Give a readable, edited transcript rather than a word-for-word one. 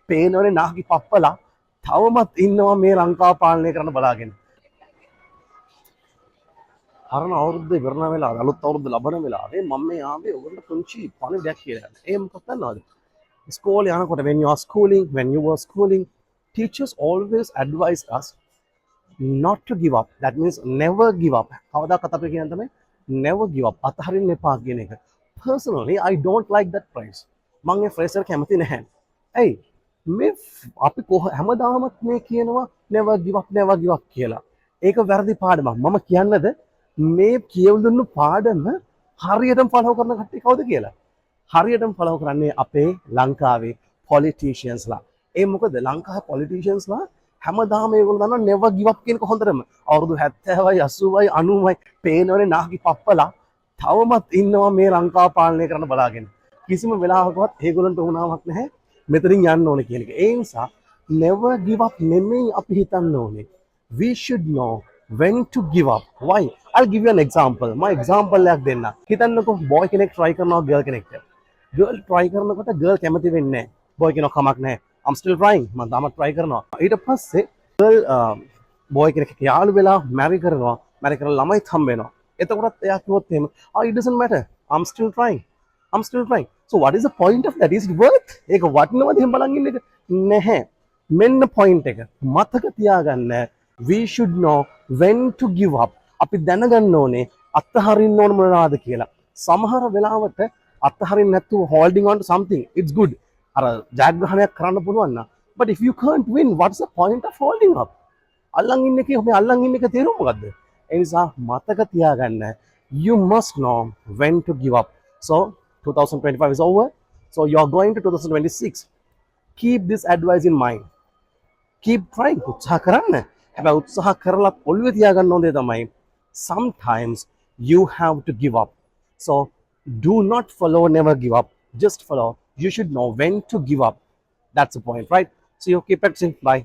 පේනවනේ නාකි පප්පලා තවමත් ඉන්නවා මේ ලංකාව පාලනය කරන්න බලාගෙන. හරන අවුරුද්ද ඉවරන වෙලාව අලුත් අවුරුද්ද ලබන වෙලාවේ මම මේ ආවේ ඔයගොල්ලෝ පුංචි පණිවිඩයක් කියලා. ඒ මොකක්ද දන්නවද? ස්කෝලේ යනකොට when you were schooling, teachers always advise us not to give up. That means never give up. කවදාකවත් අපි කියන තමයි never give up. අතහරින්න එපා කියන එක. Personally, I don't like that phrase. මම ඒ phrase එක කැමති නැහැ. ඇයි? මේ අපි හැමදාමත් මේ කියනවා never give up කියලා. ඒක වැරදි පාඩමක්. මම කියන්නද මේ කියවුණු පාඩම හරියටම ෆලෝ කරන කට්ටිය කවුද කියලා? හරියටම ෆලෝ කරන්නේ අපේ ලංකාවේ politiciansලා. ඒ මොකද ලංකාවේ politiciansලා හැමදාම ඒගොල්ලෝ දන්නවා never give up කියන එක හොඳටම. අවුරුදු 70යි 80යි 90යි පේනවනේ නාකි පප්පලා තවමත් ඉන්නවා මේ ලංකාව පාලනය කරන්න බලාගෙන. කිසිම වෙලාවකවත් ඒගොල්ලන්ට උනාවක් නැහැ මෙතනින් යන්න ඕනේ කියන එක. ඒ නිසා never give up නෙමෙයි අපි හිතන්න ඕනේ. We should know when to give up. Why? I'll give you an example. My example එකක් දෙන්න. හිතන්නකෝ boy කෙනෙක් try කරනවා girl කෙනෙක්ට. Girl try කරනකොට girl කැමති වෙන්නේ නැහැ. boy කියනවා කමක් නැහැ. I'm still trying. මම තාමත් try කරනවා. ඊට පස්සේ girl boy කෙනෙක් යාළු වෙලා marry කරනවා. marry කරලා ළමයිත් හම්බ වෙනවා. එතකොටත් එයා කිව්වොත් එහෙම, it doesn't matter. I'm still trying. So what is the point of that? Is it worth? ඒක වටිනවද එහෙම බලන් ඉන්න එක? නැහැ. මෙන්න point එක. මතක තියාගන්න. We should know when to give up. අපි දැනගන්න ඕනේ අත්හරින්න ඕන මොනවාද කියලා. සමහර වෙලාවට අත්හරින්න නැතුව holding on to something, it's good. අර ජයග්‍රහණයක් කරන්න පුළුවන් නම්. But if you can't win, what's the point of holding up? අල්ලන් ඉන්න එකේ මේ අල්ලන් ඉන්න එක තේරුම මොකද්ද? ඒ නිසා මතක තියාගන්න. You must know when to give up. So 2025 is over. So you're going to 2026. Keep this advice in mind. Keep trying. උත්සාහ කරන්න. හැබැයි උත්සාහ කරලත් ඔළුවේ තියාගන්න ඕනේ තමයි sometimes you have to give up. So do not follow never give up. Just follow. You should know when to give up. That's the point, right? So you keep practicing. Bye.